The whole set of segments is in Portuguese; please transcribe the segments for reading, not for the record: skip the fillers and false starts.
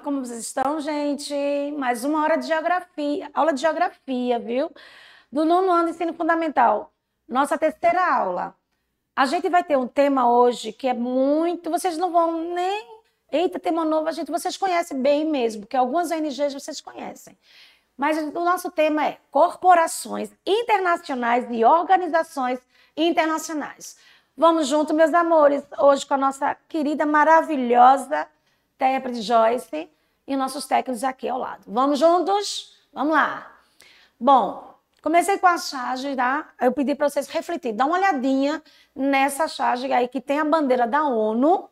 como vocês estão, gente? Mais uma hora de geografia, aula de geografia, viu? Do nono ano de ensino fundamental. Nossa terceira aula. A gente vai ter um tema hoje que é muito... Vocês não vão nem... Eita, tema novo, vocês conhecem bem mesmo, porque algumas ONGs vocês conhecem. Mas o nosso tema é corporações internacionais e organizações internacionais. Vamos junto, meus amores, hoje com a nossa querida, maravilhosa intérprete Joyce e nossos técnicos aqui ao lado. Vamos juntos? Vamos lá. Bom, comecei com a charge, tá? Eu pedi para vocês refletirem, dá uma olhadinha nessa charge aí que tem a bandeira da ONU,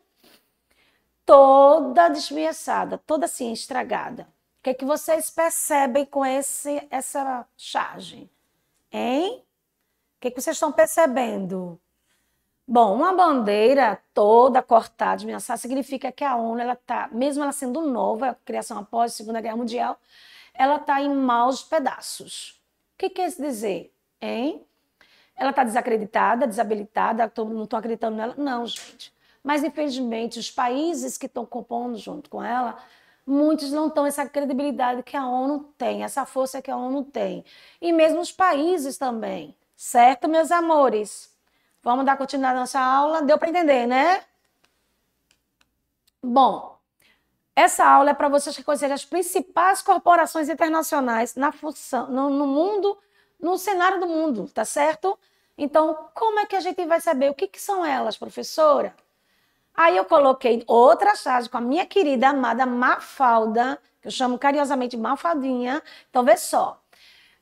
toda desviaçada, toda assim, estragada. O que vocês percebem com essa charge? Hein? O que vocês estão percebendo? Bom, uma bandeira toda cortada, desviaçada, significa que a ONU, ela tá, mesmo ela sendo nova, a criação após a Segunda Guerra Mundial, ela está em maus pedaços. O que quer isso dizer? Hein? Ela está desacreditada, desabilitada, não estou acreditando nela? Não, gente. Mas, infelizmente, os países que estão compondo junto com ela, muitos não têm essa credibilidade que a ONU tem, essa força que a ONU tem. E mesmo os países também. Certo, meus amores? Vamos dar continuidade à nossa aula? Deu para entender, né? Bom, essa aula é para vocês reconhecerem as principais corporações internacionais na função, no mundo, no cenário do mundo, tá certo? Então, como é que a gente vai saber o que são elas, professora? Aí eu coloquei outra charge com a minha querida, amada Mafalda, que eu chamo carinhosamente Mafaldinha. Então, vê só.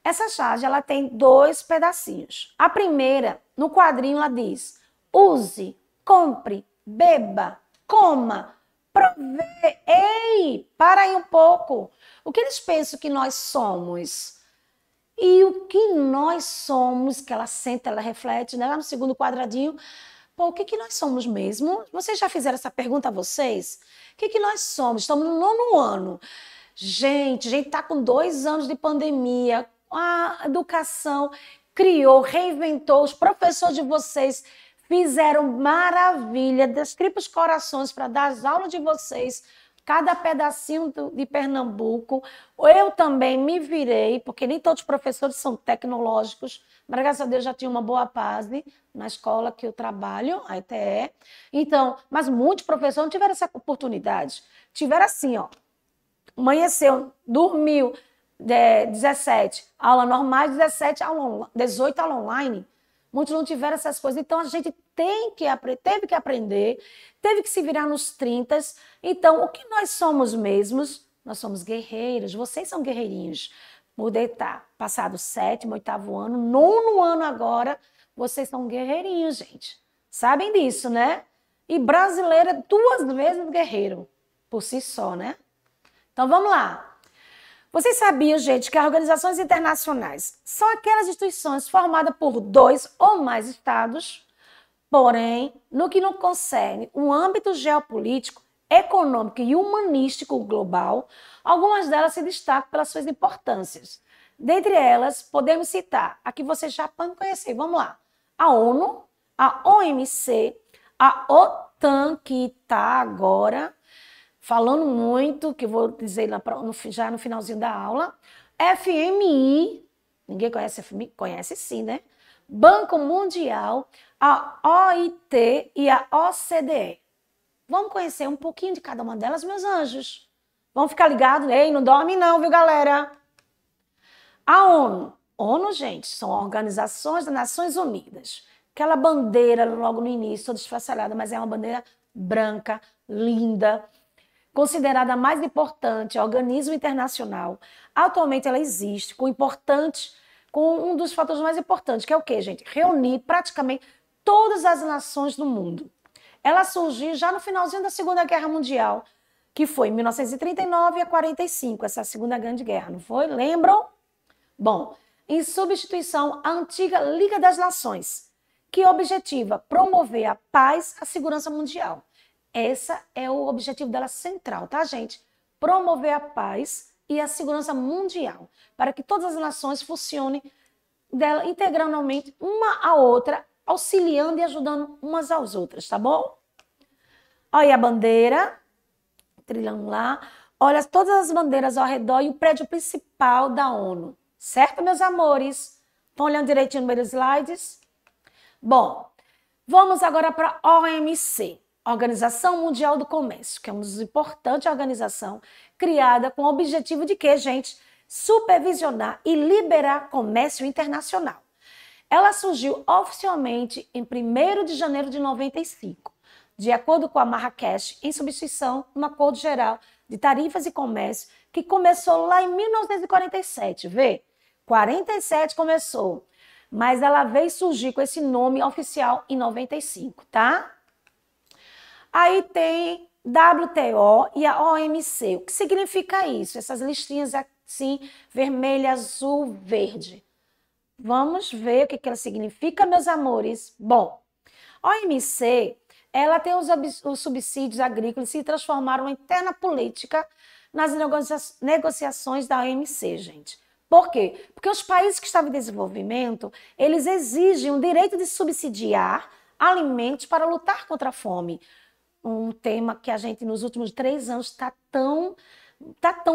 Essa charge, ela tem 2 pedacinhos. A primeira, no quadrinho, ela diz: use, compre, beba, coma, provê. Ei, para aí um pouco. O que eles pensam que nós somos? E o que nós somos, que ela senta, ela reflete, né? Lá no segundo quadradinho. Pô, o que nós somos mesmo? Vocês já fizeram essa pergunta a vocês? O que nós somos? Estamos no nono ano. Gente, a gente está com 2 anos de pandemia. A educação criou, reinventou, os professores de vocês fizeram maravilha, das tripas corações para dar as aulas de vocês, cada pedacinho de Pernambuco. Eu também me virei, porque nem todos os professores são tecnológicos, mas graças a Deus já tinha uma boa base na escola que eu trabalho, a ETE. Então, mas muitos professores não tiveram essa oportunidade. Tiveram assim, ó, amanheceu, dormiu, 17 aulas normais, 18 aulas online. Muitos não tiveram essas coisas. Então, a gente teve que aprender, teve que se virar nos 30. Então, o que nós somos mesmos? Nós somos guerreiros. Vocês são guerreirinhos. Mudei, tá? Passado 7º, 8º ano, 9º ano agora, vocês são guerreirinhos, gente. Sabem disso, né? E brasileiro é 2 vezes guerreiro, por si só, né? Então, vamos lá. Vocês sabiam, gente, que as organizações internacionais são aquelas instituições formadas por 2 ou mais estados, porém, no que não concerne o âmbito geopolítico, econômico e humanístico global, algumas delas se destacam pelas suas importâncias. Dentre elas, podemos citar, aqui vocês já podem conhecer, vamos lá, a ONU, a OMC, a OTAN, que está agora falando muito, que vou dizer já no finalzinho da aula, FMI, ninguém conhece FMI? Conhece sim, né? Banco Mundial, a OIT e a OCDE. Vamos conhecer um pouquinho de cada uma delas, meus anjos. Vamos ficar ligados? Ei, não dorme não, viu, galera? A ONU. ONU, gente, são organizações das Nações Unidas. Aquela bandeira logo no início, toda esfacelada, mas é uma bandeira branca, linda, considerada a mais importante organismo internacional. Atualmente ela existe com um dos fatores mais importantes, que é o quê, gente? Reunir praticamente todas as nações do mundo. Ela surgiu já no finalzinho da Segunda Guerra Mundial, que foi em 1939 a 45, essa Segunda Grande Guerra, não foi? Lembram? Bom, em substituição à antiga Liga das Nações, que objetiva promover a paz e a segurança mundial. Esse é o objetivo dela central, tá, gente? Promover a paz e a segurança mundial, para que todas as nações funcionem integralmente uma à outra, auxiliando e ajudando umas às outras, tá bom? Olha a bandeira, trilhando lá. Olha todas as bandeiras ao redor e o prédio principal da ONU. Certo, meus amores? Estão olhando direitinho no meus slides? Bom, vamos agora para a OMC, Organização Mundial do Comércio, que é uma importante organização criada com o objetivo de quê, gente? Supervisionar e liberar comércio internacional. Ela surgiu oficialmente em 1º de janeiro de 95, de acordo com a Marrakech, em substituição a um acordo geral de tarifas e comércio que começou lá em 1947, vê? 47 começou, mas ela veio surgir com esse nome oficial em 95, tá? Aí tem WTO e a OMC. O que significa isso? Essas listinhas assim, vermelho, azul, verde. Vamos ver o que ela significa, meus amores. Bom, a OMC, ela tem os subsídios agrícolas que se transformaram em interna política nas negociações da OMC, gente. Por quê? Porque os países que estavam em desenvolvimento, eles exigem o direito de subsidiar alimentos para lutar contra a fome. Um tema que a gente, nos últimos 3 anos, está tão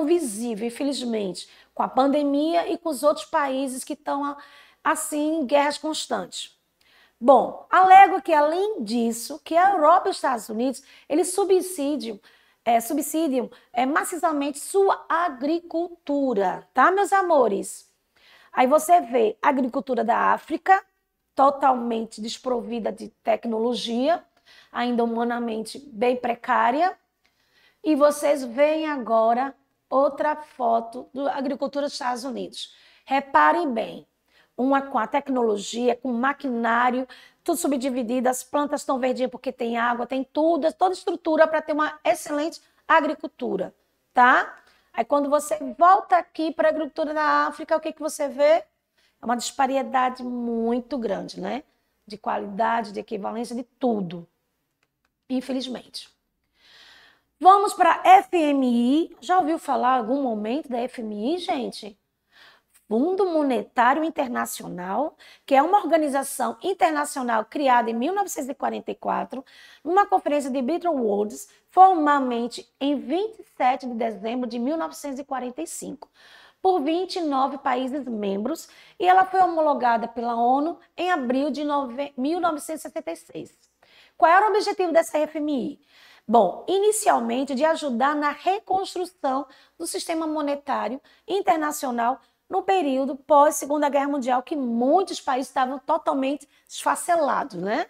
visível, infelizmente, com a pandemia e com os outros países que estão, assim, em guerras constantes. Bom, alego que, além disso, que a Europa e os Estados Unidos, eles subsidiam maciçamente sua agricultura, tá, meus amores? Aí você vê a agricultura da África, totalmente desprovida de tecnologia, ainda humanamente bem precária. E vocês veem agora outra foto da agricultura dos Estados Unidos. Reparem bem, uma com a tecnologia, com maquinário, tudo subdividido, as plantas estão verdinhas porque tem água, tem tudo, toda estrutura para ter uma excelente agricultura, tá? Aí quando você volta aqui para a agricultura da África, o que você vê? É uma disparidade muito grande, né? De qualidade, de equivalência, de tudo. Infelizmente. Vamos para a FMI. Já ouviu falar em algum momento da FMI, gente? Fundo Monetário Internacional, que é uma organização internacional criada em 1944, numa conferência de Bretton Woods, formalmente em 27 de dezembro de 1945, por 29 países membros, e ela foi homologada pela ONU em abril de 1976. Qual era o objetivo dessa FMI? Bom, inicialmente de ajudar na reconstrução do sistema monetário internacional no período pós-Segunda Guerra Mundial, que muitos países estavam totalmente esfacelados, né?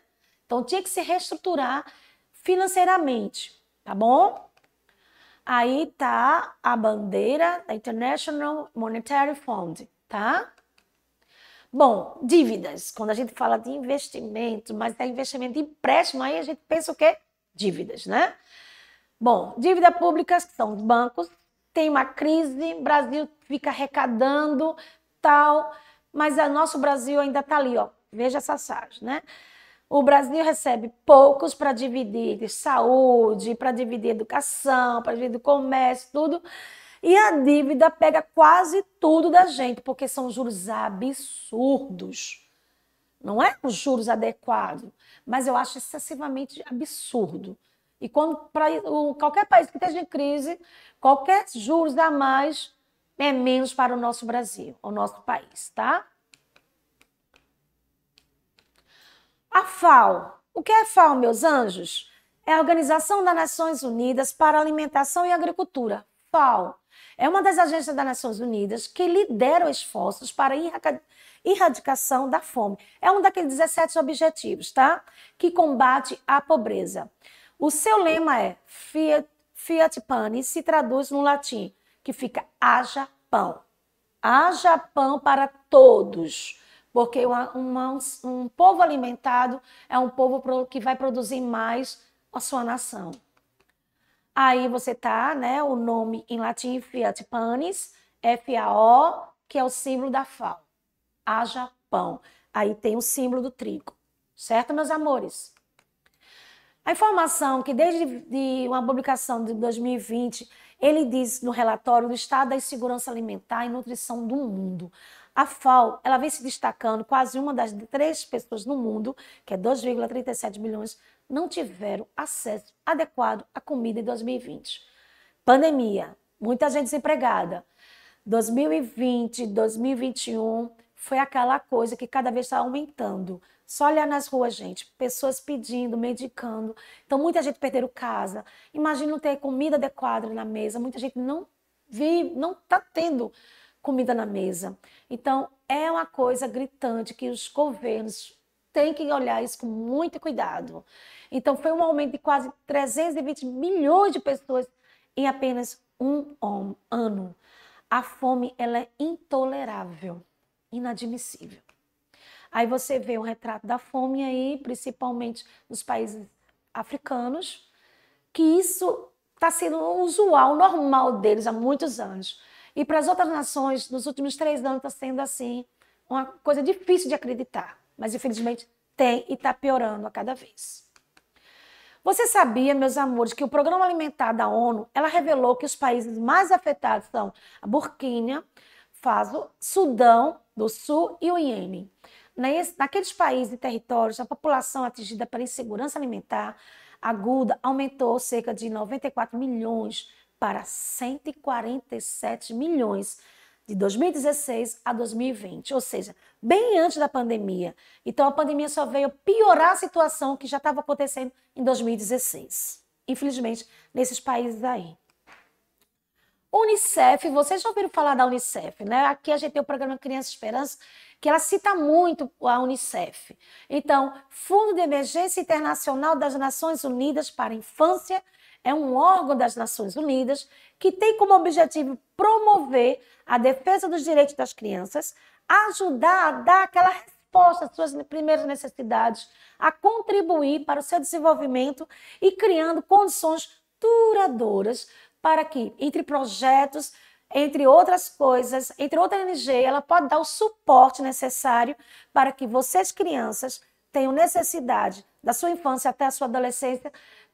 Então tinha que se reestruturar financeiramente, tá bom? Aí tá a bandeira da International Monetary Fund, tá? Bom, dívidas. Quando a gente fala de investimento, mas é investimento de empréstimo, aí a gente pensa o quê? Dívidas, né? Bom, dívida pública são os bancos, tem uma crise, o Brasil fica arrecadando, tal, mas o nosso Brasil ainda está ali, ó. Veja essa sarja, né? O Brasil recebe poucos para dividir saúde, para dividir educação, para dividir comércio, tudo. E a dívida pega quase tudo da gente, porque são juros absurdos. Não é os juros adequados, mas eu acho excessivamente absurdo. E quando qualquer país que esteja em crise, qualquer juros a mais é menos para o nosso Brasil, o nosso país, tá? A FAO. O que é a FAO, meus anjos? É a Organização das Nações Unidas para a Alimentação e Agricultura. FAO é uma das agências das Nações Unidas que lidera esforços para a erradicação da fome. É um daqueles 17 objetivos, tá? Que combate a pobreza. O seu lema é Fiat Panis, se traduz no latim, que fica haja pão. Haja pão para todos, porque um povo alimentado é um povo que vai produzir mais a sua nação. Aí você tá, né, o nome em latim Fiat Panis, F-A-O, que é o símbolo da FAO. Haja pão. Aí tem o símbolo do trigo. Certo, meus amores? A informação que desde uma publicação de 2020, ele diz no relatório do Estado da Insegurança Alimentar e Nutrição do Mundo. A FAO, ela vem se destacando, quase uma das 3 pessoas no mundo, que é 2,37 bilhões, não tiveram acesso adequado à comida em 2020. Pandemia, muita gente desempregada. 2020, 2021 foi aquela coisa que cada vez está aumentando. Só olhar nas ruas, gente, pessoas pedindo, medicando. Então, muita gente perdeu casa. Imagina não ter comida adequada na mesa. Muita gente não vive, não está tendo comida na mesa. Então, é uma coisa gritante que os governos têm que olhar isso com muito cuidado. Então, foi um aumento de quase 320 milhões de pessoas em apenas um ano. A fome, ela é intolerável, inadmissível. Aí você vê um retrato da fome aí, principalmente nos países africanos, que isso está sendo usual, normal deles há muitos anos. E para as outras nações, nos últimos 3 anos, está sendo assim, uma coisa difícil de acreditar. Mas, infelizmente, tem e está piorando a cada vez. Você sabia, meus amores, que o Programa Alimentar da ONU, ela revelou que os países mais afetados são a Burkina Faso, Sudão do Sul e o Iêmen. Naqueles países e territórios, a população atingida pela insegurança alimentar aguda aumentou cerca de 94 milhões para 147 milhões de 2016 a 2020, ou seja, bem antes da pandemia. Então, a pandemia só veio piorar a situação que já estava acontecendo em 2016. Infelizmente, nesses países aí. Unicef, vocês já ouviram falar da Unicef, né? Aqui a gente tem o programa Criança Esperança, que ela cita muito a Unicef. Então, Fundo de Emergência Internacional das Nações Unidas para a Infância é um órgão das Nações Unidas que tem como objetivo promover a defesa dos direitos das crianças, ajudar a dar aquela resposta às suas primeiras necessidades, a contribuir para o seu desenvolvimento e criando condições duradouras para que, entre projetos, entre outras coisas, entre outra ONG, ela pode dar o suporte necessário para que vocês, crianças, tenham necessidade da sua infância até a sua adolescência,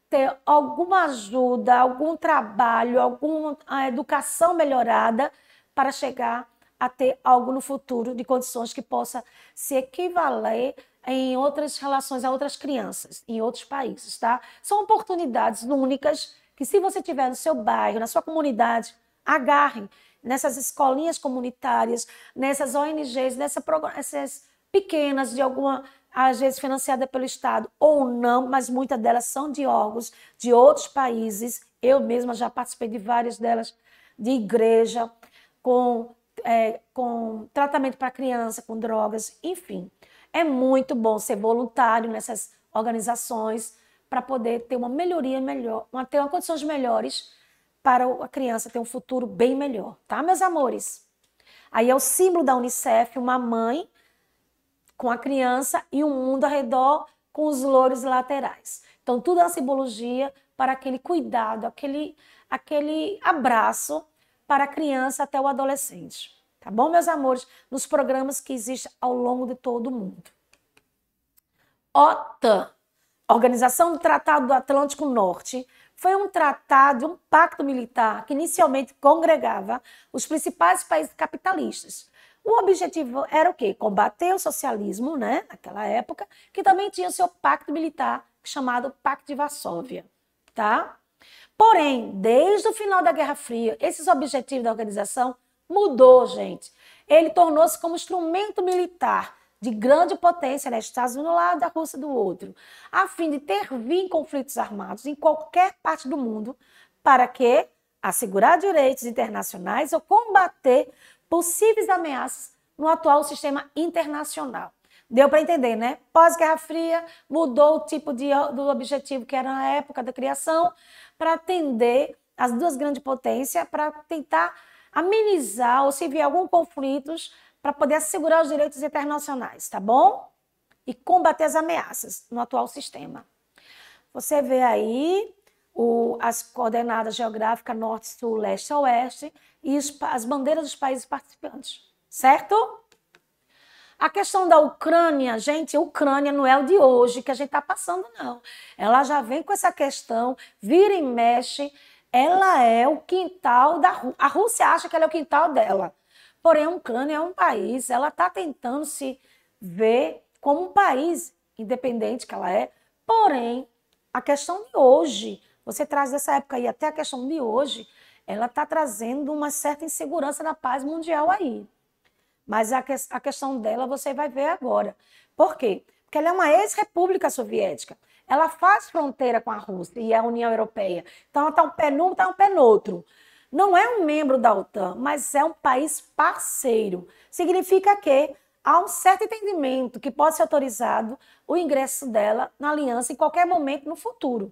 ter alguma ajuda, algum trabalho, alguma educação melhorada para chegar a ter algo no futuro de condições que possa se equivaler em outras relações a outras crianças, em outros países, tá? São oportunidades únicas que, se você tiver no seu bairro, na sua comunidade, agarrem nessas escolinhas comunitárias, nessas ONGs, nessas pequenas, de alguma, às vezes financiada pelo Estado ou não, mas muitas delas são de órgãos de outros países. Eu mesma já participei de várias delas, de igreja, com tratamento para criança, com drogas, enfim. É muito bom ser voluntário nessas organizações para poder ter uma melhoria melhor, ter uma condições melhores para a criança ter um futuro bem melhor, tá, meus amores? Aí é o símbolo da Unicef, uma mãe com a criança e um mundo ao redor com os louros laterais. Então, tudo é uma simbologia para aquele cuidado, aquele abraço para a criança até o adolescente. Tá bom, meus amores? Nos programas que existem ao longo de todo o mundo. OTAN, Organização do Tratado do Atlântico Norte, foi um tratado, um pacto militar que inicialmente congregava os principais países capitalistas. O objetivo era o quê? Combater o socialismo, né, naquela época, que também tinha o seu pacto militar, chamado Pacto de Varsóvia. Tá? Porém, desde o final da Guerra Fria, esses objetivos da organização mudou, gente. Ele tornou-se como instrumento militar de grande potência, né? Estados Unidos de um lado, a Rússia do outro, a fim de intervir em conflitos armados em qualquer parte do mundo, para que assegurar direitos internacionais ou combater possíveis ameaças no atual sistema internacional. Deu para entender, né? Pós-Guerra Fria, mudou o tipo do objetivo que era na época da criação, para atender as duas grandes potências, para tentar amenizar ou se vier algum conflito, para poder assegurar os direitos internacionais, tá bom? E combater as ameaças no atual sistema. Você vê aí as coordenadas geográficas norte, sul, leste, oeste e as bandeiras dos países participantes, certo? A questão da Ucrânia, gente, a Ucrânia não é o de hoje que a gente está passando, não. Ela já vem com essa questão, vira e mexe, ela é o quintal da Rússia. A Rússia acha que ela é o quintal dela. Porém, a Ucrânia é um país, ela está tentando se ver como um país independente que ela é. Porém, a questão de hoje, você traz dessa época aí até a questão de hoje, ela está trazendo uma certa insegurança na paz mundial aí. Mas a questão dela você vai ver agora. Por quê? Porque ela é uma ex-república soviética. Ela faz fronteira com a Rússia e a União Europeia. Então, ela está um pé num, está um pé no outro. Não é um membro da OTAN, mas é um país parceiro. Significa que há um certo entendimento que pode ser autorizado o ingresso dela na aliança em qualquer momento no futuro.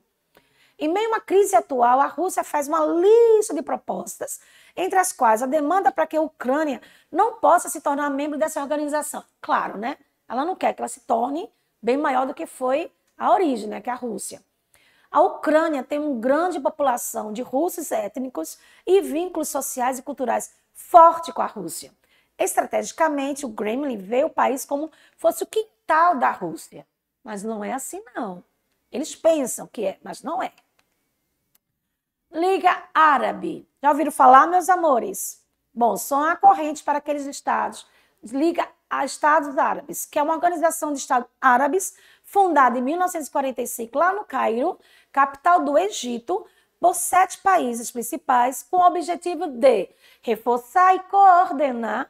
Em meio a uma crise atual, a Rússia faz uma lista de propostas, entre as quais a demanda para que a Ucrânia não possa se tornar membro dessa organização. Claro, né? Ela não quer que ela se torne bem maior do que foi a origem, né? Que é a Rússia. A Ucrânia tem uma grande população de russos étnicos e vínculos sociais e culturais forte com a Rússia. Estrategicamente, o Kremlin vê o país como fosse o quintal da Rússia. Mas não é assim, não. Eles pensam que é, mas não é. Liga Árabe. Já ouviram falar, meus amores? Bom, são a corrente para aqueles estados. Liga a Estados Árabes, que é uma organização de estados árabes fundada em 1945 lá no Cairo, capital do Egito, por 7 países principais, com o objetivo de reforçar e coordenar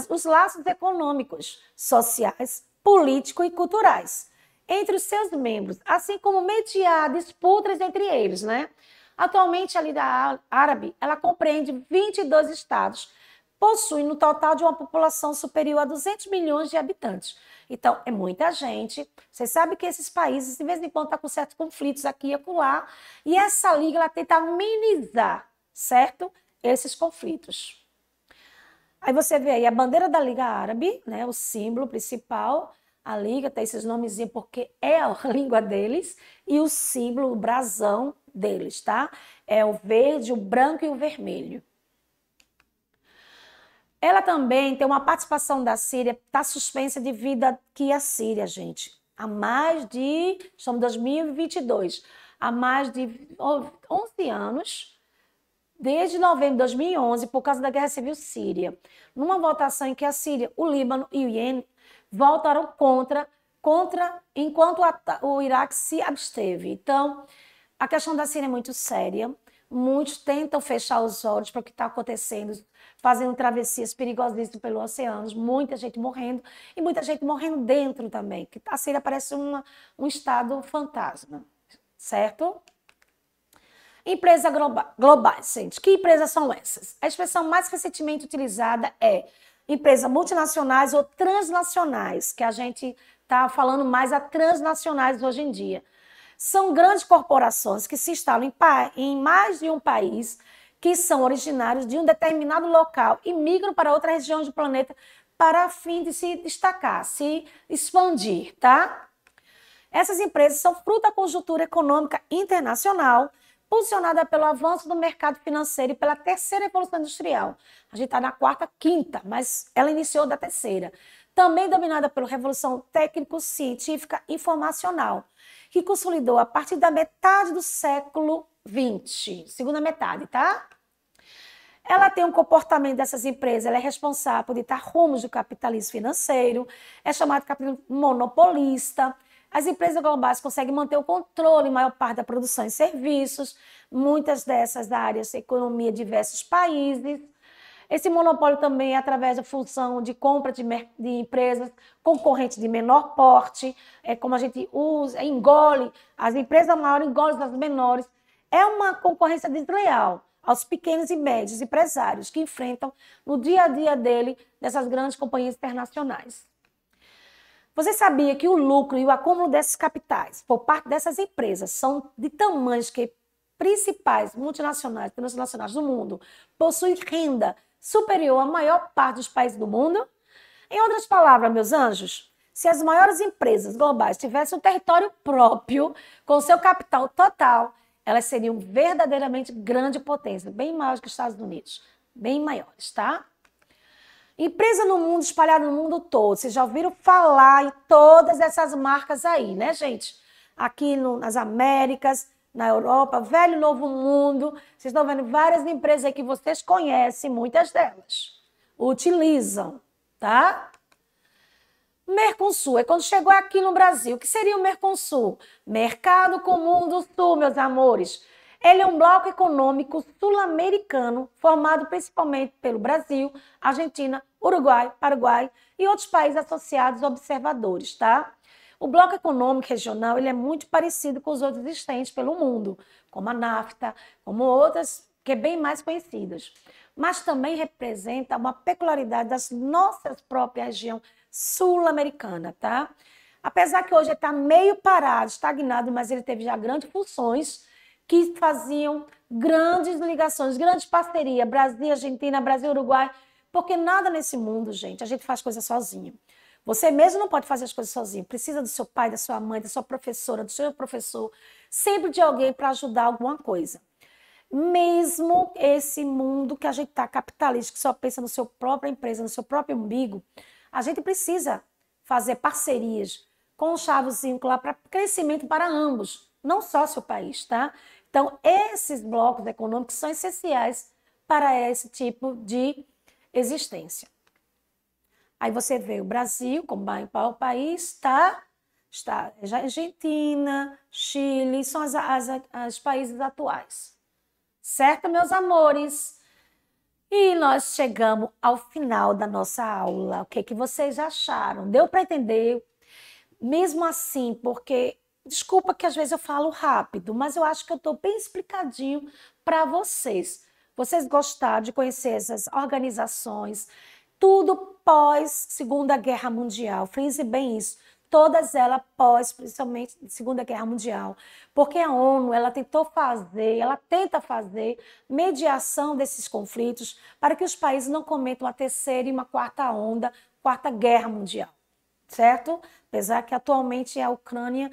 os laços econômicos, sociais, políticos e culturais entre os seus membros, assim como mediar disputas entre eles, né? Atualmente, a Liga Árabe, ela compreende 22 estados, possui no total de uma população superior a 200 milhões de habitantes. Então, é muita gente. Você sabe que esses países, de vez em quando, estão com certos conflitos aqui e acolá, e essa liga ela tenta minimizar, certo? Esses conflitos. Aí você vê aí a bandeira da Liga Árabe, né? O símbolo principal. A liga tem esses nomezinhos porque é a língua deles, e o símbolo, o brasão deles, tá? É o verde, o branco e o vermelho. Ela também tem uma participação da Síria, está suspensa devido a que a Síria, gente, há mais de, estamos em 2022, há mais de 11 anos, desde novembro de 2011, por causa da Guerra Civil Síria, numa votação em que a Síria, o Líbano e o Iêmen votaram contra enquanto o Iraque se absteve. Então, a questão da Síria é muito séria. Muitos tentam fechar os olhos para o que está acontecendo, fazendo travessias perigosíssimas pelos oceanos, muita gente morrendo e muita gente morrendo dentro também, que a Síria parece um estado fantasma, certo? Empresas globais, gente. Que empresas são essas? A expressão mais recentemente utilizada é empresas multinacionais ou transnacionais, que a gente está falando mais a transnacionais hoje em dia. São grandes corporações que se instalam em mais de um país, que são originários de um determinado local e migram para outras regiões do planeta para a fim de se destacar, se expandir, tá? Essas empresas são fruto da conjuntura econômica internacional, posicionada pelo avanço do mercado financeiro e pela terceira revolução industrial. A gente está na quarta, quinta, mas ela iniciou da terceira. Também dominada pela revolução técnico-científica informacional, que consolidou a partir da metade do século XX, segunda metade, tá? Ela tem um comportamento dessas empresas, ela é responsável por ditar rumos do capitalismo financeiro, é chamado de capitalismo monopolista. As empresas globais conseguem manter o controle em maior parte da produção e serviços, muitas dessas áreas da economia de diversos países. Esse monopólio também é através da função de compra de empresas concorrentes de menor porte, é como a gente usa, engole, as empresas maiores engolem as menores. É uma concorrência desleal aos pequenos e médios empresários que enfrentam no dia a dia dessas grandes companhias internacionais. Você sabia que o lucro e o acúmulo desses capitais por parte dessas empresas são de tamanhos que principais multinacionais, transnacionais do mundo possuem renda superior à maior parte dos países do mundo? Em outras palavras, meus anjos, se as maiores empresas globais tivessem um território próprio, com seu capital total, elas seriam verdadeiramente grande potência, bem maiores que os Estados Unidos, bem maiores, tá? Empresa no mundo, espalhada no mundo todo. Vocês já ouviram falar em todas essas marcas aí, né, gente? Aqui nas Américas, na Europa, velho e novo mundo. Vocês estão vendo várias empresas aí que vocês conhecem, muitas delas utilizam, tá? Mercosul, é quando chegou aqui no Brasil. O que seria o Mercosul? Mercado Comum do Sul, meus amores. Ele é um bloco econômico sul-americano formado principalmente pelo Brasil, Argentina, Uruguai, Paraguai e outros países associados observadores, tá? O bloco econômico regional ele é muito parecido com os outros existentes pelo mundo, como a NAFTA, como outras que é bem mais conhecidas. Mas também representa uma peculiaridade das nossas próprias região sul-americana, tá? Apesar que hoje ele está meio parado, estagnado, mas ele teve já grandes funções que faziam grandes ligações, grandes parcerias, Brasil, Argentina, Brasil, Uruguai, porque nada nesse mundo, gente, a gente faz coisa sozinho. Você mesmo não pode fazer as coisas sozinho, precisa do seu pai, da sua mãe, da sua professora, do seu professor, sempre de alguém para ajudar alguma coisa. Mesmo esse mundo que a gente está capitalista, que só pensa no seu própria empresa, no seu próprio umbigo, a gente precisa fazer parcerias com o chavezinho lá para crescimento para ambos, não só seu país, tá? Então, esses blocos econômicos são essenciais para esse tipo de existência. Aí você vê o Brasil como o país, tá? Está a Argentina, Chile, são os países atuais. Certo, meus amores? E nós chegamos ao final da nossa aula. O que vocês acharam? Deu para entender? Mesmo assim, porque, desculpa que às vezes eu falo rápido, mas eu acho que eu estou bem explicadinho para vocês. Vocês gostaram de conhecer essas organizações, tudo pós Segunda Guerra Mundial. Frise bem isso. Todas elas pós, principalmente, Segunda Guerra Mundial. Porque a ONU, ela tenta fazer mediação desses conflitos para que os países não cometam a terceira e uma quarta onda, quarta guerra mundial. Certo? Apesar que atualmente a Ucrânia,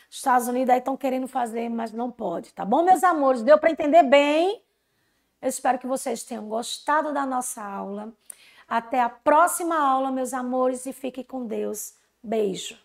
os Estados Unidos aí estão querendo fazer, mas não pode. Tá bom, meus amores? Deu para entender bem? Eu espero que vocês tenham gostado da nossa aula. Até a próxima aula, meus amores, e fiquem com Deus. Beijo.